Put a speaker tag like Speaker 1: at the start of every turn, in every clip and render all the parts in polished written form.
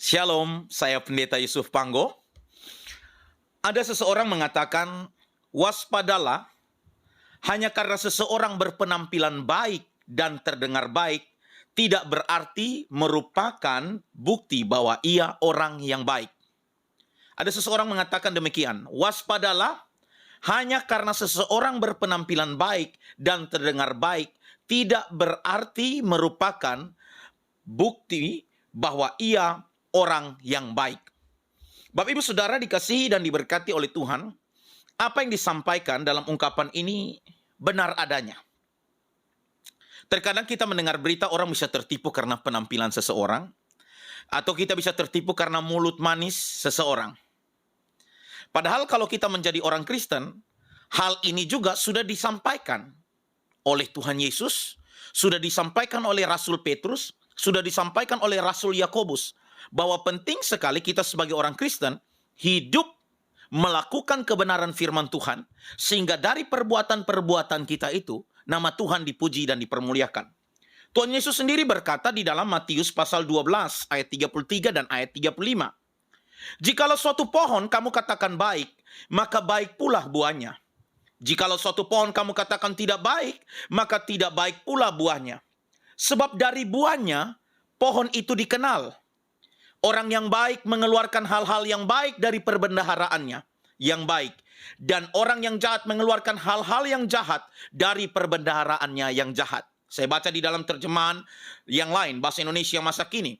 Speaker 1: Shalom, saya Pendeta Yusuf Panggo. Ada seseorang mengatakan, waspadalah hanya karena seseorang berpenampilan baik dan terdengar baik, tidak berarti merupakan bukti bahwa ia orang yang baik. Ada seseorang mengatakan demikian, waspadalah hanya karena seseorang berpenampilan baik dan terdengar baik, tidak berarti merupakan bukti bahwa ia orang yang baik. Bapak Ibu Saudara dikasihi dan diberkati oleh Tuhan, apa yang disampaikan dalam ungkapan ini benar adanya. Terkadang kita mendengar berita orang bisa tertipu karena penampilan seseorang, atau kita bisa tertipu karena mulut manis seseorang. Padahal kalau kita menjadi orang Kristen, hal ini juga sudah disampaikan oleh Tuhan Yesus, sudah disampaikan oleh Rasul Petrus, sudah disampaikan oleh Rasul Yakobus, bahwa penting sekali kita sebagai orang Kristen hidup melakukan kebenaran firman Tuhan, sehingga dari perbuatan-perbuatan kita itu nama Tuhan dipuji dan dipermuliakan. Tuhan Yesus sendiri berkata di dalam Matius pasal 12 ayat 33 dan ayat 35. Jikalau suatu pohon kamu katakan baik, maka baik pula buahnya. Jikalau suatu pohon kamu katakan tidak baik, maka tidak baik pula buahnya. Sebab dari buahnya pohon itu dikenal. Orang yang baik mengeluarkan hal-hal yang baik dari perbendaharaannya yang baik. Dan orang yang jahat mengeluarkan hal-hal yang jahat dari perbendaharaannya yang jahat. Saya baca di dalam terjemahan yang lain, bahasa Indonesia masa kini.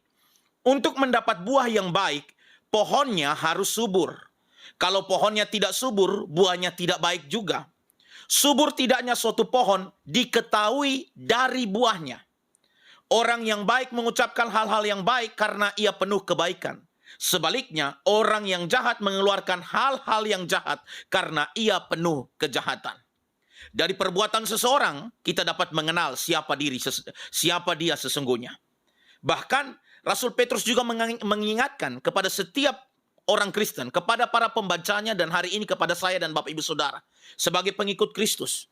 Speaker 1: Untuk mendapat buah yang baik, pohonnya harus subur. Kalau pohonnya tidak subur, buahnya tidak baik juga. Subur tidaknya suatu pohon diketahui dari buahnya. Orang yang baik mengucapkan hal-hal yang baik karena ia penuh kebaikan. Sebaliknya, orang yang jahat mengeluarkan hal-hal yang jahat karena ia penuh kejahatan. Dari perbuatan seseorang, kita dapat mengenal siapa dia sesungguhnya. Bahkan, Rasul Petrus juga mengingatkan kepada setiap orang Kristen, kepada para pembacanya dan hari ini kepada saya dan Bapak Ibu Saudara, sebagai pengikut Kristus.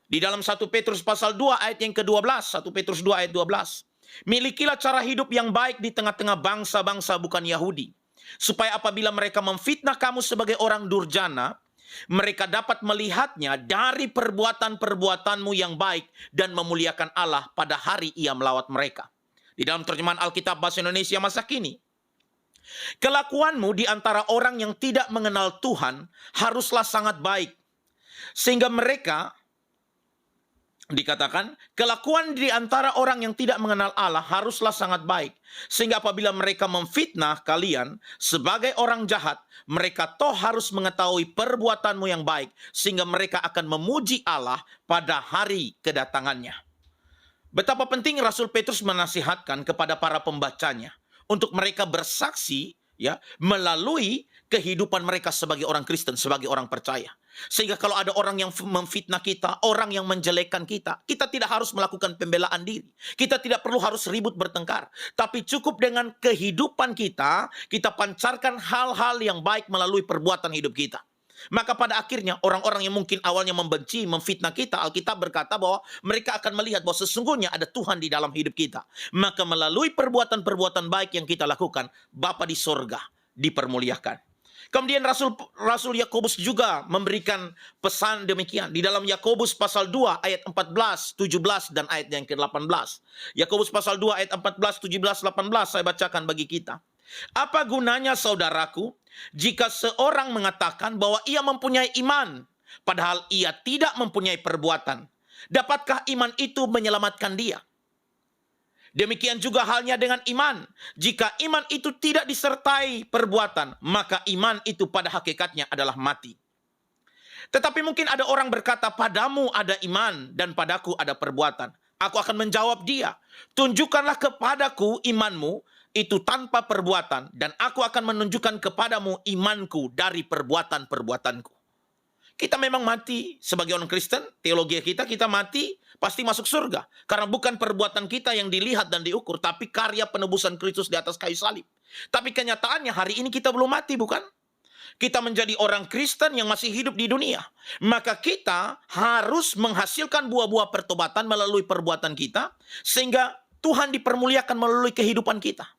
Speaker 1: Di dalam 1 Petrus pasal 2 ayat yang ke-12, 1 Petrus 2 ayat 12. Milikilah cara hidup yang baik di tengah-tengah bangsa-bangsa bukan Yahudi, supaya apabila mereka memfitnah kamu sebagai orang durjana, mereka dapat melihatnya dari perbuatan-perbuatanmu yang baik dan memuliakan Allah pada hari ia melawat mereka. Di dalam terjemahan Alkitab bahasa Indonesia masa kini, kelakuanmu di antara orang yang tidak mengenal Tuhan haruslah sangat baik, sehingga mereka dikatakan, kelakuan di antara orang yang tidak mengenal Allah haruslah sangat baik. Sehingga apabila mereka memfitnah kalian sebagai orang jahat, mereka toh harus mengetahui perbuatanmu yang baik, sehingga mereka akan memuji Allah pada hari kedatangannya. Betapa penting Rasul Petrus menasihatkan kepada para pembacanya untuk mereka bersaksi melalui kehidupan mereka sebagai orang Kristen, sebagai orang percaya. Sehingga kalau ada orang yang memfitnah kita, orang yang menjelekkan kita, kita tidak harus melakukan pembelaan diri. Kita tidak perlu harus ribut bertengkar. Tapi cukup dengan kehidupan kita, kita pancarkan hal-hal yang baik melalui perbuatan hidup kita. Maka pada akhirnya orang-orang yang mungkin awalnya membenci, memfitnah kita, Alkitab berkata bahwa mereka akan melihat bahwa sesungguhnya ada Tuhan di dalam hidup kita. Maka melalui perbuatan-perbuatan baik yang kita lakukan, Bapa di sorga dipermuliakan. Kemudian Rasul Yakobus juga memberikan pesan demikian. Di dalam Yakobus pasal 2 ayat 14, 17 dan ayat yang ke-18. Yakobus pasal 2 ayat 14, 17, 18 saya bacakan bagi kita. Apa gunanya saudaraku jika seorang mengatakan bahwa ia mempunyai iman, padahal ia tidak mempunyai perbuatan? Dapatkah iman itu menyelamatkan dia? Demikian juga halnya dengan iman. Jika iman itu tidak disertai perbuatan, maka iman itu pada hakikatnya adalah mati. Tetapi mungkin ada orang berkata, padamu ada iman dan padaku ada perbuatan. Aku akan menjawab dia, tunjukkanlah kepadaku imanmu itu tanpa perbuatan, dan aku akan menunjukkan kepadamu imanku dari perbuatan-perbuatanku. Kita memang mati sebagai orang Kristen, teologi kita mati pasti masuk surga. Karena bukan perbuatan kita yang dilihat dan diukur, tapi karya penebusan Kristus di atas kayu salib. Tapi kenyataannya hari ini kita belum mati, bukan? Kita menjadi orang Kristen yang masih hidup di dunia. Maka kita harus menghasilkan buah-buah pertobatan melalui perbuatan kita, sehingga Tuhan dipermuliakan melalui kehidupan kita.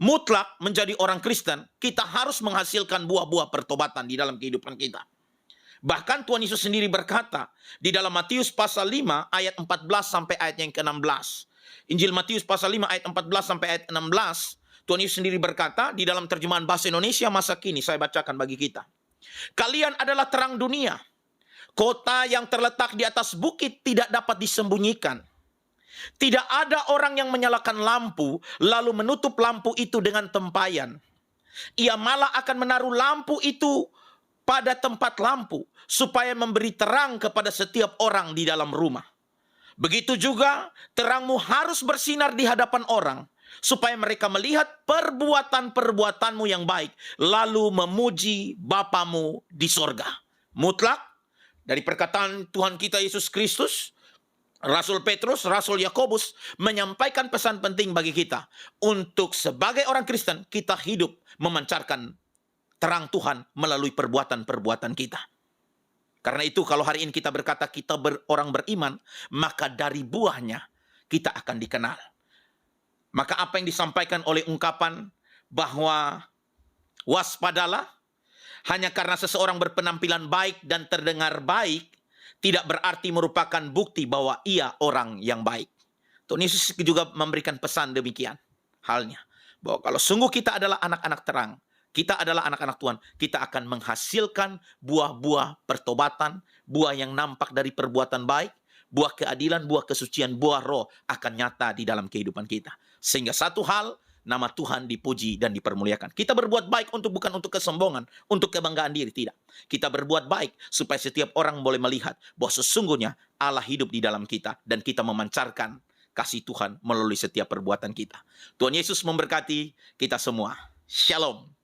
Speaker 1: mutlak menjadi orang Kristen, kita harus menghasilkan buah-buah pertobatan di dalam kehidupan kita. Bahkan Tuhan Yesus sendiri berkata di dalam Matius pasal 5 ayat 14 sampai ayat yang ke-16. Injil Matius pasal 5 ayat 14 sampai ayat 16, Tuhan Yesus sendiri berkata di dalam terjemahan bahasa Indonesia masa kini, saya bacakan bagi kita. Kalian adalah terang dunia. Kota yang terletak di atas bukit tidak dapat disembunyikan. Tidak ada orang yang menyalakan lampu lalu menutup lampu itu dengan tempayan. Ia malah akan menaruh lampu itu pada tempat lampu, supaya memberi terang kepada setiap orang di dalam rumah. Begitu juga terangmu harus bersinar di hadapan orang, supaya mereka melihat perbuatan-perbuatanmu yang baik, lalu memuji Bapamu di sorga. Mutlak, dari perkataan Tuhan kita Yesus Kristus, Rasul Petrus, Rasul Yakobus menyampaikan pesan penting bagi kita. Untuk sebagai orang Kristen, kita hidup memancarkan terang Tuhan melalui perbuatan-perbuatan kita. Karena itu kalau hari ini kita berkata kita orang beriman, maka dari buahnya kita akan dikenal. Maka apa yang disampaikan oleh ungkapan bahwa waspadalah, hanya karena seseorang berpenampilan baik dan terdengar baik, tidak berarti merupakan bukti bahwa ia orang yang baik. Tuhan Yesus juga memberikan pesan demikian halnya. Bahwa kalau sungguh kita adalah anak-anak terang, kita adalah anak-anak Tuhan, kita akan menghasilkan buah-buah pertobatan, buah yang nampak dari perbuatan baik, buah keadilan, buah kesucian, buah roh akan nyata di dalam kehidupan kita. Sehingga satu hal, nama Tuhan dipuji dan dipermuliakan. Kita berbuat baik bukan untuk kesombongan, untuk kebanggaan diri, tidak. Kita berbuat baik supaya setiap orang boleh melihat bahwa sesungguhnya Allah hidup di dalam kita dan kita memancarkan kasih Tuhan melalui setiap perbuatan kita. Tuhan Yesus memberkati kita semua. Shalom.